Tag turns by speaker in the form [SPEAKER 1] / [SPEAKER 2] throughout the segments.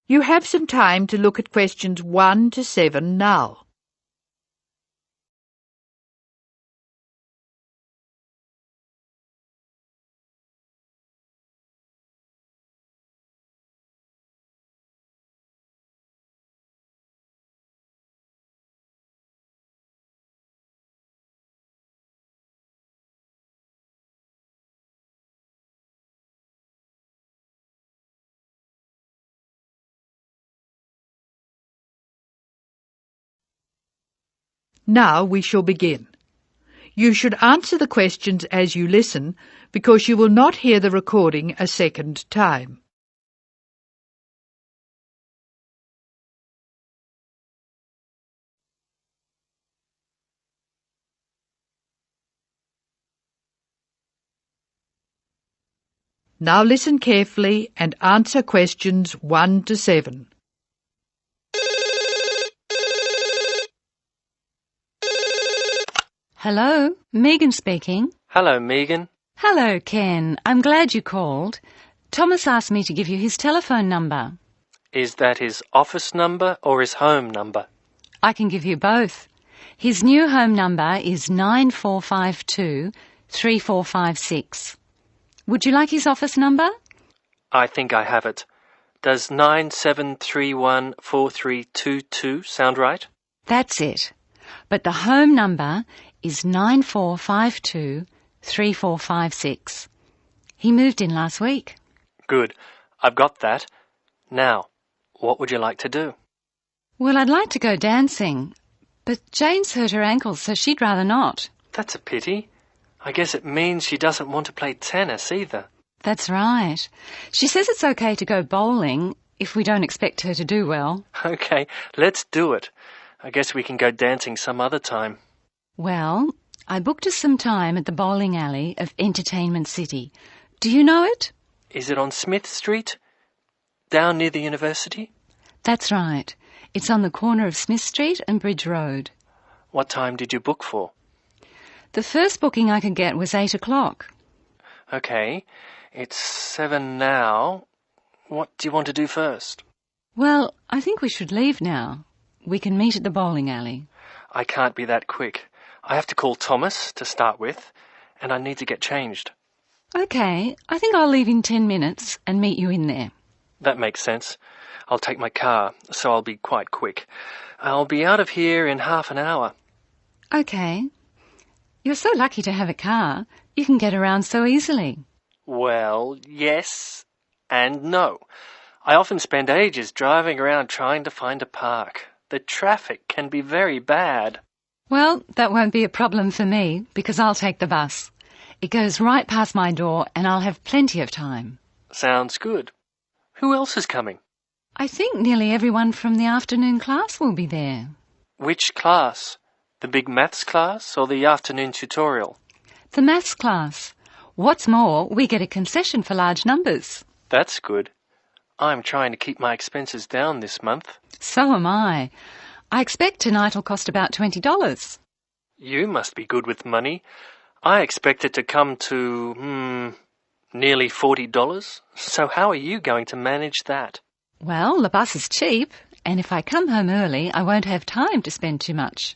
[SPEAKER 1] You have some time to look at questions 1 to 7 now. Now we shall begin. You should answer the questions as you listen, because you will not hear the recording a second time. Now listen carefully and answer questions 1 to 7.
[SPEAKER 2] Hello, Megan speaking.
[SPEAKER 3] Hello, Megan.
[SPEAKER 2] Hello, Ken. I'm glad you called. Thomas asked me to give you his telephone number.
[SPEAKER 3] Is that his office number or his home number?
[SPEAKER 2] I can give you both. His new home number is 9452-3456. Would you like his office number?
[SPEAKER 3] I think I have it. Does 97314322 sound right?
[SPEAKER 2] That's it. But the home number is 9452-3456. He moved in last week.
[SPEAKER 3] Good. I've got that. Now, what would you like to do?
[SPEAKER 2] Well, I'd like to go dancing, but Jane's hurt her ankle, so she'd rather not.
[SPEAKER 3] That's a pity. I guess it means she doesn't want to play tennis either.
[SPEAKER 2] That's right. She says it's okay to go bowling if we don't expect her to do well.
[SPEAKER 3] Okay, let's do it. I guess we can go dancing some other time.
[SPEAKER 2] Well, I booked us some time at the bowling alley of Entertainment City. Do you know it?
[SPEAKER 3] Is it on Smith Street? Down near the university?
[SPEAKER 2] That's right. It's on the corner of Smith Street and Bridge Road.
[SPEAKER 3] What time did you book for?
[SPEAKER 2] The first booking I could get was 8 o'clock.
[SPEAKER 3] Okay, it's 7 now. What do you want to do first?
[SPEAKER 2] Well, I think we should leave now. We can meet at the bowling alley.
[SPEAKER 3] I can't be that quick. I have to call Thomas to start with, and I need to get changed.
[SPEAKER 2] Okay, I think I'll leave in 10 minutes and meet you in there.
[SPEAKER 3] That makes sense. I'll take my car, so I'll be quite quick. I'll be out of here in half an hour.
[SPEAKER 2] Okay. You're so lucky to have a car. You can get around so easily.
[SPEAKER 3] Well, yes and no. I often spend ages driving around trying to find a park. The traffic can be very bad.
[SPEAKER 2] Well, that won't be a problem for me because I'll take the bus. It goes right past my door and I'll have plenty of time.
[SPEAKER 3] Sounds good. Who else is coming?
[SPEAKER 2] I think nearly everyone from the afternoon class will be there.
[SPEAKER 3] Which class? The big maths class or the afternoon tutorial?
[SPEAKER 2] The maths class. What's more, we get a concession for large numbers.
[SPEAKER 3] That's good. I'm trying to keep my expenses down this month.
[SPEAKER 2] So am I. I expect tonight will cost about $20.
[SPEAKER 3] You must be good with money. I expect it to come to, nearly $40. So how are you going to manage that?
[SPEAKER 2] Well, the bus is cheap, and if I come home early, I won't have time to spend too much.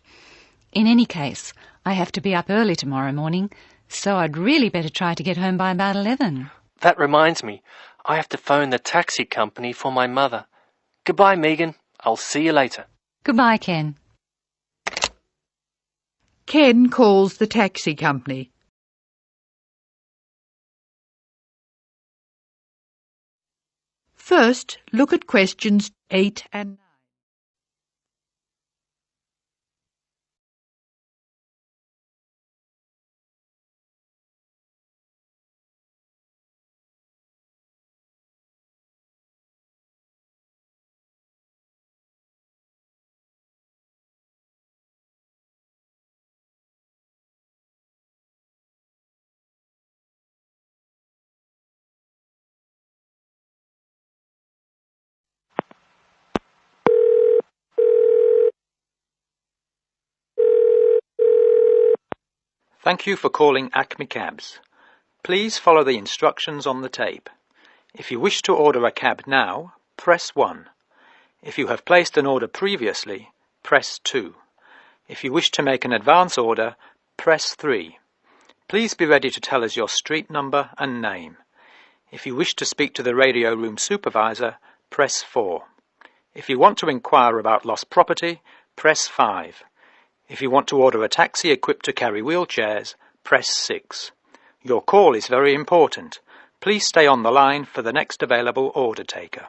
[SPEAKER 2] In any case, I have to be up early tomorrow morning, so I'd really better try to get home by about 11.
[SPEAKER 3] That reminds me, I have to phone the taxi company for my mother. Goodbye, Megan. I'll see you later.
[SPEAKER 2] Goodbye, Ken.
[SPEAKER 1] Ken calls the taxi company. First, look at questions 8 and 9.
[SPEAKER 4] Thank you for calling Acme Cabs. Please follow the instructions on the tape. If you wish to order a cab now, press 1. If you have placed an order previously, press 2. If you wish to make an advance order, press 3. Please be ready to tell us your street number and name. If you wish to speak to the radio room supervisor, press 4. If you want to inquire about lost property, press 5. If you want to order a taxi equipped to carry wheelchairs, press 6. Your call is very important. Please stay on the line for the next available order taker.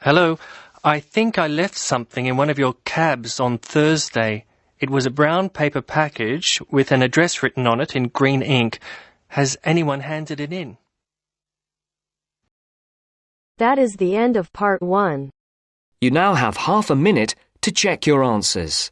[SPEAKER 3] Hello, I think I left something in one of your cabs on Thursday. It was a brown paper package with an address written on it in green ink. Has anyone handed it in?
[SPEAKER 5] That is the end of part 1.
[SPEAKER 6] You now have half a minute to check your answers.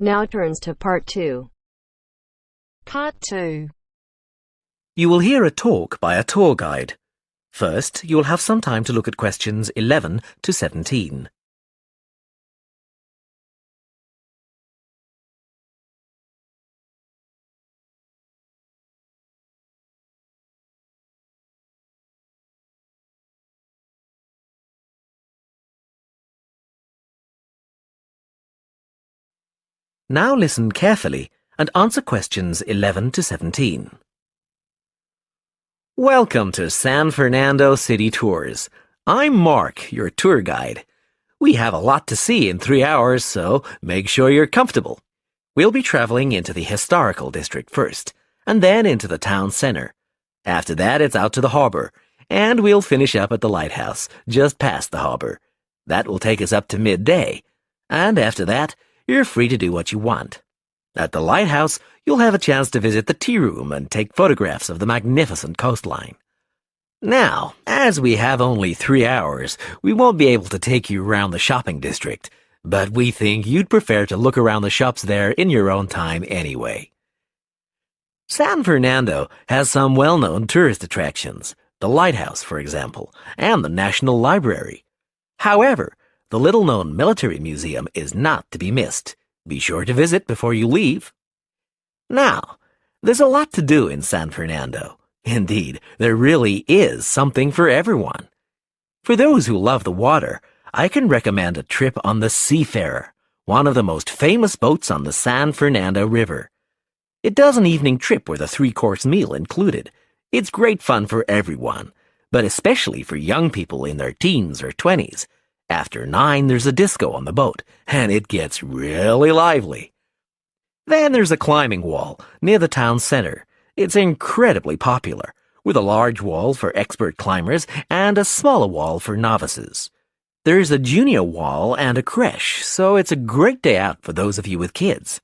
[SPEAKER 5] Now turns to part 2. Part 2.
[SPEAKER 7] You will hear a talk by a tour guide. First, you will have some time to look at questions 11 to 17. Now listen carefully and answer questions 11 to 17. Welcome to San Fernando City Tours. I'm Mark, your tour guide. We have a lot to see in 3 hours, so make sure you're comfortable. We'll be traveling into the historical district first, and then into the town center. After that, it's out to the harbor, and we'll finish up at the lighthouse, just past the harbor. That will take us up to midday, and after that, you're free to do what you want. At the lighthouse, you'll have a chance to visit the tea room and take photographs of the magnificent coastline. Now, as we have only 3 hours, we won't be able to take you around the shopping district, but we think you'd prefer to look around the shops there in your own time anyway. San Fernando has some well-known tourist attractions, the lighthouse, for example, and the National Library. However, the little-known military museum is not to be missed. Be sure to visit before you leave. Now, there's a lot to do in San Fernando. Indeed, there really is something for everyone. For those who love the water, I can recommend a trip on the Seafarer, one of the most famous boats on the San Fernando River. It does an evening trip with a 3-course meal included. It's great fun for everyone, but especially for young people in their teens or 20s. After 9, there's a disco on the boat, and it gets really lively. Then there's a climbing wall near the town center. It's incredibly popular, with a large wall for expert climbers and a smaller wall for novices. There's a junior wall and a creche, so it's a great day out for those of you with kids.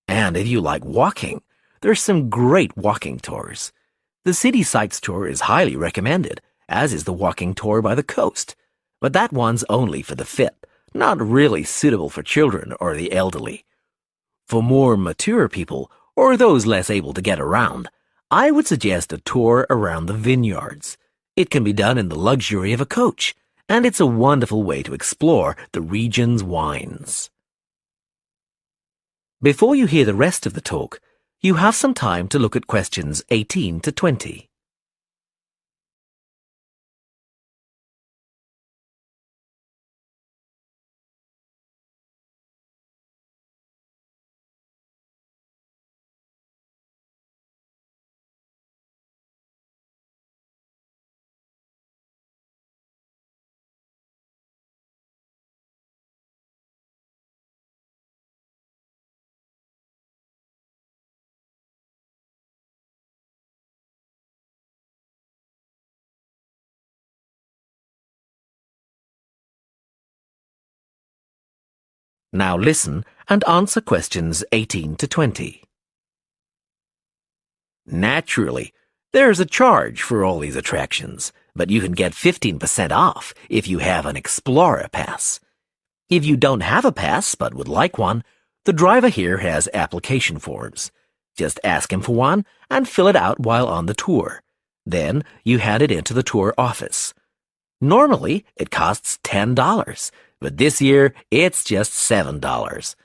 [SPEAKER 7] And if you like walking, there's some great walking tours. The City Sights tour is highly recommended, as is the walking tour by the coast. But that one's only for the fit, not really suitable for children or the elderly. For more mature people, or those less able to get around, I would suggest a tour around the vineyards. It can be done in the luxury of a coach, and it's a wonderful way to explore the region's wines. Before you hear the rest of the talk, you have some time to look at questions 18 to 20. Now listen and answer questions 18 to 20. Naturally, there's a charge for all these attractions, but you can get 15% off if you have an Explorer Pass. If you don't have a pass but would like one, the driver here has application forms. Just ask him for one and fill it out while on the tour. Then you hand it into the tour office. Normally, it costs $10, but this year it's just $7.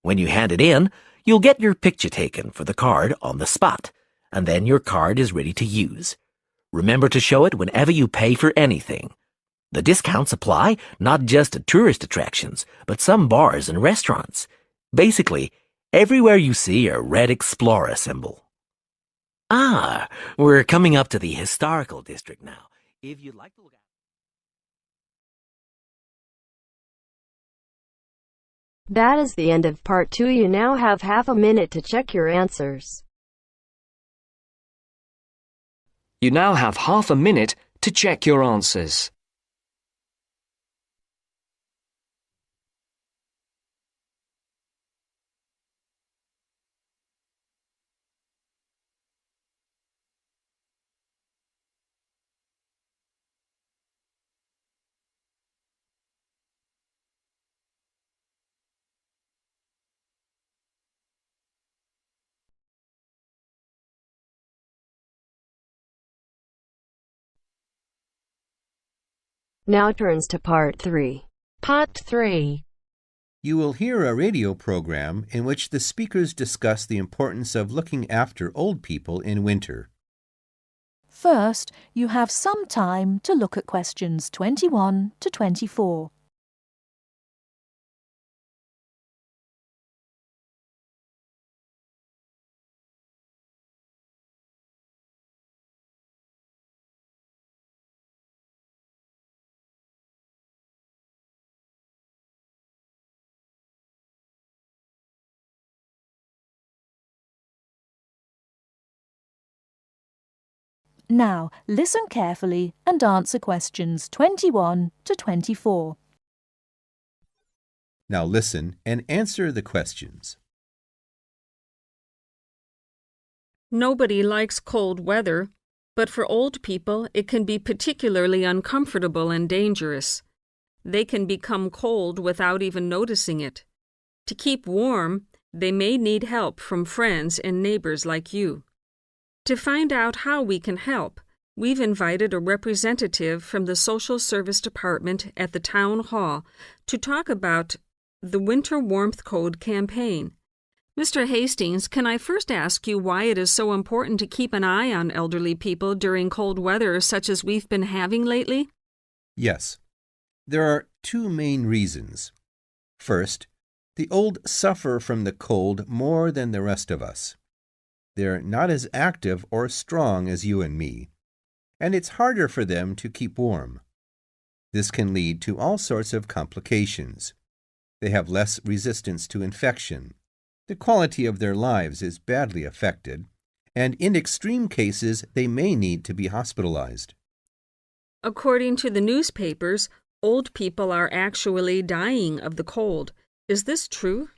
[SPEAKER 7] When you hand it in, you'll get your picture taken for the card on the spot, and then your card is ready to use. Remember to show it whenever you pay for anything. The discounts apply not just to tourist attractions, but some bars and restaurants. Basically, everywhere you see a red Explorer symbol. Ah, we're coming up to the historical district now. If you'd like to look at
[SPEAKER 5] That is the end of part 2. You now have half a minute to check your answers.
[SPEAKER 6] You now have half a minute to check your answers.
[SPEAKER 5] Now turns to part 3. Part 3.
[SPEAKER 8] You will hear a radio program in which the speakers discuss the importance of looking after old people in winter.
[SPEAKER 9] First, you have some time to look at questions 21 to 24. Now, listen carefully and answer questions 21 to 24.
[SPEAKER 8] Now listen and answer the questions.
[SPEAKER 10] Nobody likes cold weather, but for old people it can be particularly uncomfortable and dangerous. They can become cold without even noticing it. To keep warm, they may need help from friends and neighbors like you. To find out how we can help, we've invited a representative from the Social Service Department at the Town Hall to talk about the Winter Warmth Code campaign. Mr. Hastings, can I first ask you why it is so important to keep an eye on elderly people during cold weather such as we've been having lately?
[SPEAKER 8] Yes. There are two main reasons. First, the old suffer from the cold more than the rest of us. They're not as active or strong as you and me, and it's harder for them to keep warm. This can lead to all sorts of complications. They have less resistance to infection. The quality of their lives is badly affected, and in extreme cases, they may need to be hospitalized.
[SPEAKER 10] According to the newspapers, old people are actually dying of the cold. Is this true?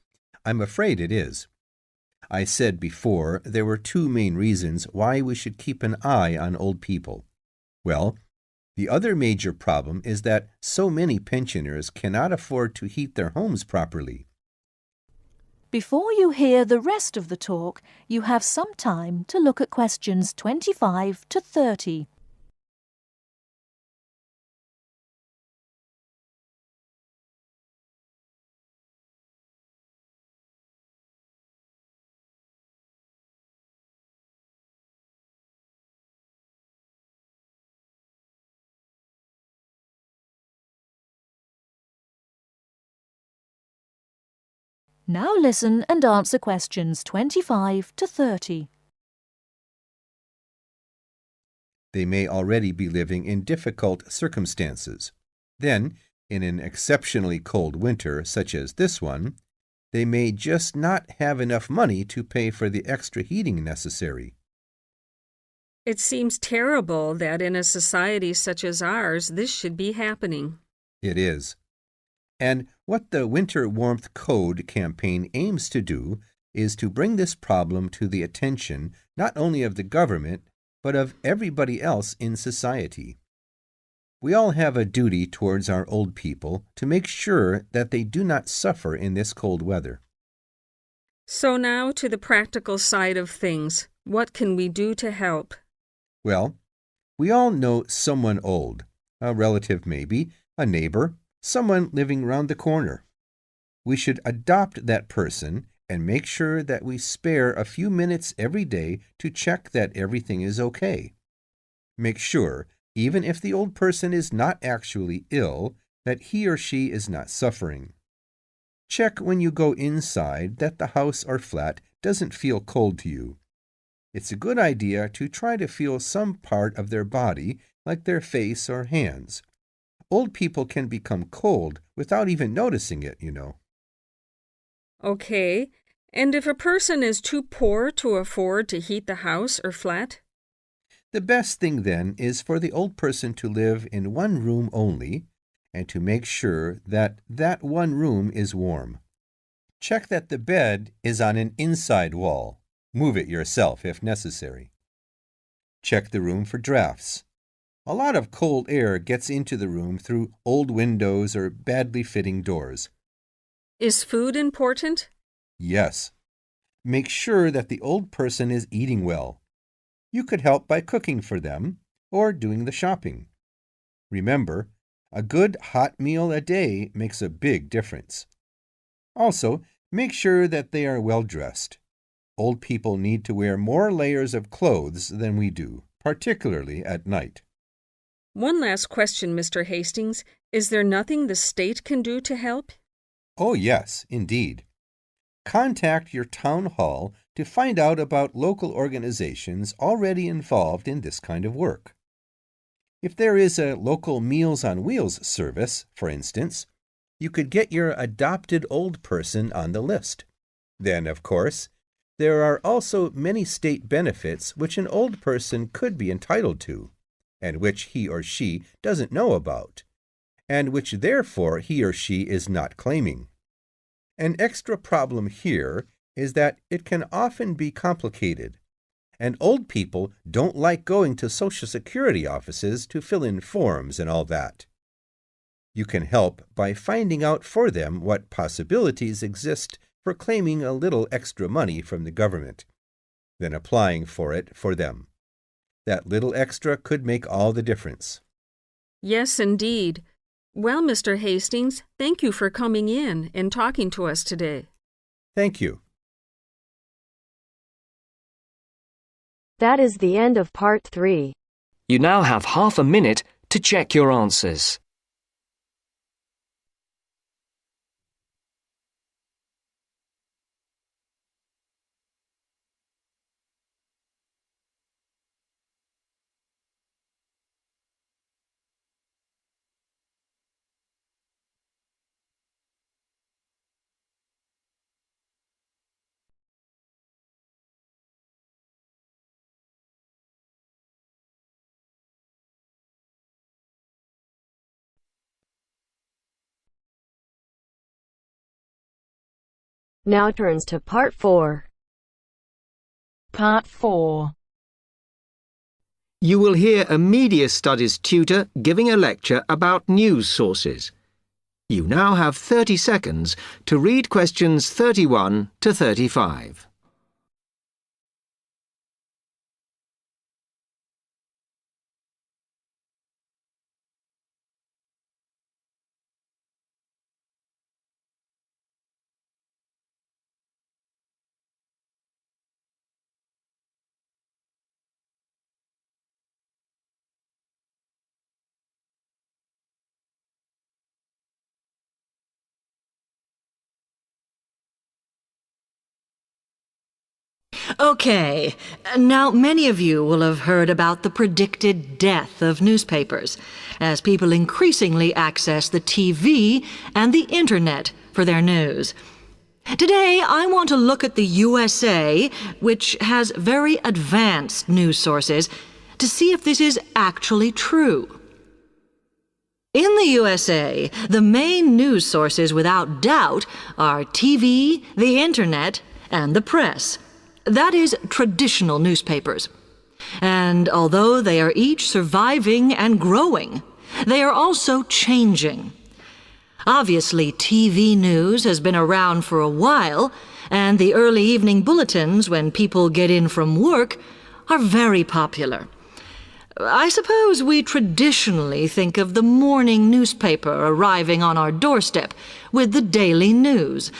[SPEAKER 8] I'm afraid it is. I said before there were two main reasons why we should keep an eye on old people. Well, the other major problem is that so many pensioners cannot afford to heat their homes properly.
[SPEAKER 9] Before you hear the rest of the talk, you have some time to look at questions 25 to 30. Now listen and answer questions 25 to 30.
[SPEAKER 8] They may already be living in difficult circumstances. Then, in an exceptionally cold winter such as this one, they may just not have enough money to pay for the extra heating necessary.
[SPEAKER 10] It seems terrible that in a society such as ours, this should be happening.
[SPEAKER 8] It is. And what the Winter Warmth Code campaign aims to do is to bring this problem to the attention not only of the government, but of everybody else in society. We all have a duty towards our old people to make sure that they do not suffer in this cold weather.
[SPEAKER 10] So now to the practical side of things. What can we do to help?
[SPEAKER 8] Well, we all know someone old, a relative maybe, a neighbor, someone living round the corner. We should adopt that person and make sure that we spare a few minutes every day to check that everything is okay. Make sure, even if the old person is not actually ill, that he or she is not suffering. Check when you go inside that the house or flat doesn't feel cold to you. It's a good idea to try to feel some part of their body, like their face or hands. Old people can become cold without even noticing it, you know.
[SPEAKER 10] Okay. And if a person is too poor to afford to heat the house or flat?
[SPEAKER 8] The best thing then is for the old person to live in one room only and to make sure that that one room is warm. Check that the bed is on an inside wall. Move it yourself if necessary. Check the room for drafts. A lot of cold air gets into the room through old windows or badly fitting doors.
[SPEAKER 10] Is food important?
[SPEAKER 8] Yes. Make sure that the old person is eating well. You could help by cooking for them or doing the shopping. Remember, a good hot meal a day makes a big difference. Also, make sure that they are well dressed. Old people need to wear more layers of clothes than we do, particularly at night.
[SPEAKER 10] One last question, Mr. Hastings. Is there nothing the state can do to help?
[SPEAKER 8] Oh, yes, indeed. Contact your town hall to find out about local organizations already involved in this kind of work. If there is a local Meals on Wheels service, for instance, you could get your adopted old person on the list. Then, of course, there are also many state benefits which an old person could be entitled to, and which he or she doesn't know about, and which therefore he or she is not claiming. An extra problem here is that it can often be complicated, and old people don't like going to Social Security offices to fill in forms and all that. You can help by finding out for them what possibilities exist for claiming a little extra money from the government, then applying for it for them. That little extra could make all the difference.
[SPEAKER 10] Yes, indeed. Well, Mr. Hastings, thank you for coming in and talking to us today.
[SPEAKER 8] Thank you.
[SPEAKER 5] That is the end of part 3.
[SPEAKER 6] You now have half a minute to check your answers.
[SPEAKER 5] Now turns to part 4.
[SPEAKER 9] Part 4.
[SPEAKER 11] You will hear a media studies tutor giving a lecture about news sources. You now have 30 seconds to read questions 31 to 35.
[SPEAKER 12] Okay, now many of you will have heard about the predicted death of newspapers, as people increasingly access the TV and the Internet for their news. Today, I want to look at the USA, which has very advanced news sources, to see if this is actually true. In the USA, the main news sources without doubt are TV, the Internet, and the press. That is, traditional newspapers. And although they are each surviving and growing, They are also changing. Obviously, TV news has been around for a while, and the early evening bulletins when people get in from work are very popular. I suppose we traditionally think of the morning newspaper arriving on our doorstep with the daily news.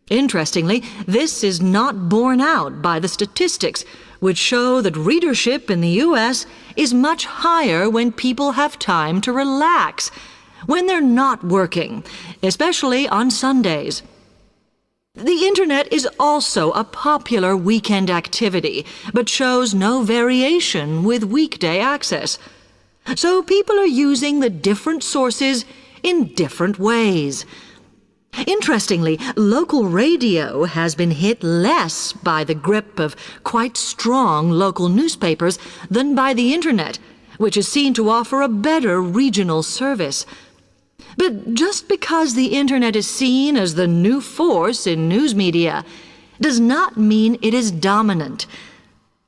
[SPEAKER 12] Interestingly, this is not borne out by the statistics, which show that readership in the U.S. is much higher when people have time to relax, when they're not working, especially on Sundays. The Internet is also a popular weekend activity, but shows no variation with weekday access. So people are using the different sources in different ways. Interestingly, local radio has been hit less by the grip of quite strong local newspapers than by the Internet, which is seen to offer a better regional service. But just because the Internet is seen as the new force in news media does not mean it is dominant.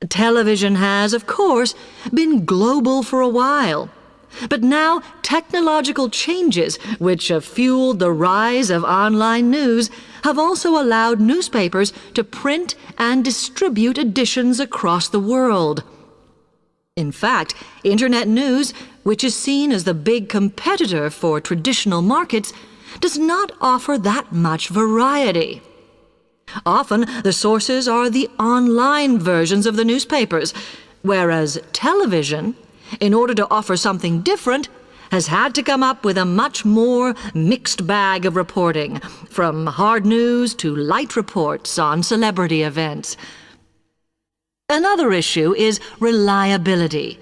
[SPEAKER 12] Television has, of course, been global for a while. But now technological changes, which have fueled the rise of online news, have also allowed newspapers to print and distribute editions across the world. In fact, Internet news, which is seen as the big competitor for traditional markets, does not offer that much variety. Often, the sources are the online versions of the newspapers, whereas television, in order to offer something different, has had to come up with a much more mixed bag of reporting, from hard news to light reports on celebrity events. Another issue is reliability.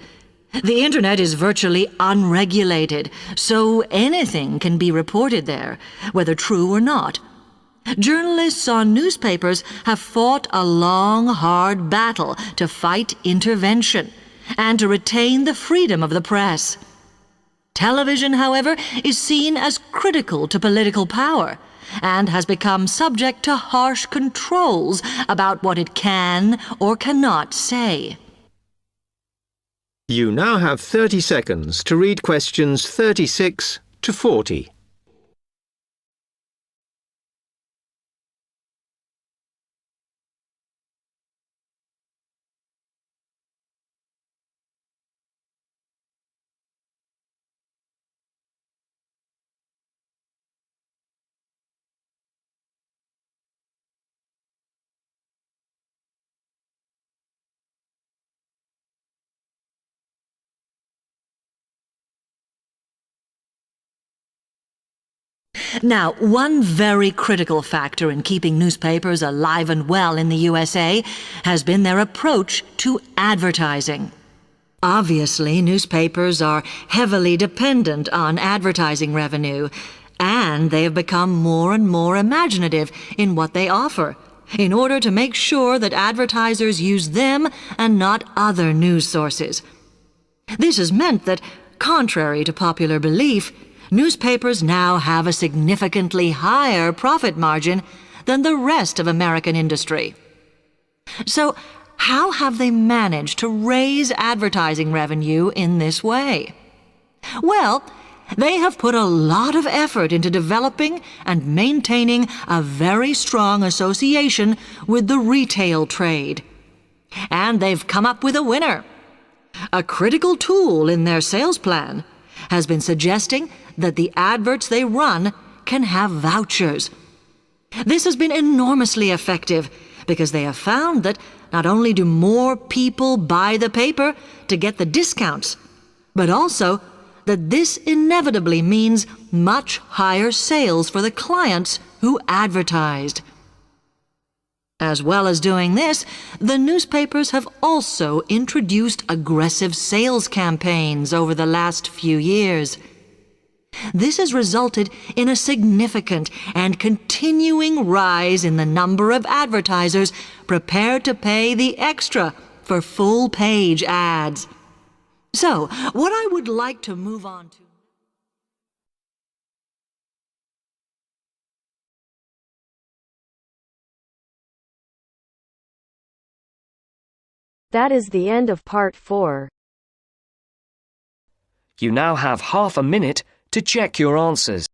[SPEAKER 12] The Internet is virtually unregulated, so anything can be reported there, whether true or not. Journalists on newspapers have fought a long, hard battle to fight intervention and to retain the freedom of the press. Television, however, is seen as critical to political power and has become subject to harsh controls about what it can or cannot say.
[SPEAKER 11] You now have 30 seconds to read questions 36 to 40.
[SPEAKER 12] Now, one very critical factor in keeping newspapers alive and well in the USA has been their approach to advertising. Obviously, newspapers are heavily dependent on advertising revenue, and they have become more and more imaginative in what they offer, in order to make sure that advertisers use them and not other news sources. This has meant that, contrary to popular belief, newspapers now have a significantly higher profit margin than the rest of American industry. So, how have they managed to raise advertising revenue in this way? Well, they have put a lot of effort into developing and maintaining a very strong association with the retail trade. And they've come up with a winner. A critical tool in their sales plan has been suggesting that the adverts they run can have vouchers. This has been enormously effective because they have found that not only do more people buy the paper to get the discounts, but also that this inevitably means much higher sales for the clients who advertised. As well as doing this, the newspapers have also introduced aggressive sales campaigns over the last few years. This has resulted in a significant and continuing rise in the number of advertisers prepared to pay the extra for full-page ads. So, what I would like to move on to...
[SPEAKER 5] That is the end of part 4.
[SPEAKER 6] You now have half a minute to check your answers.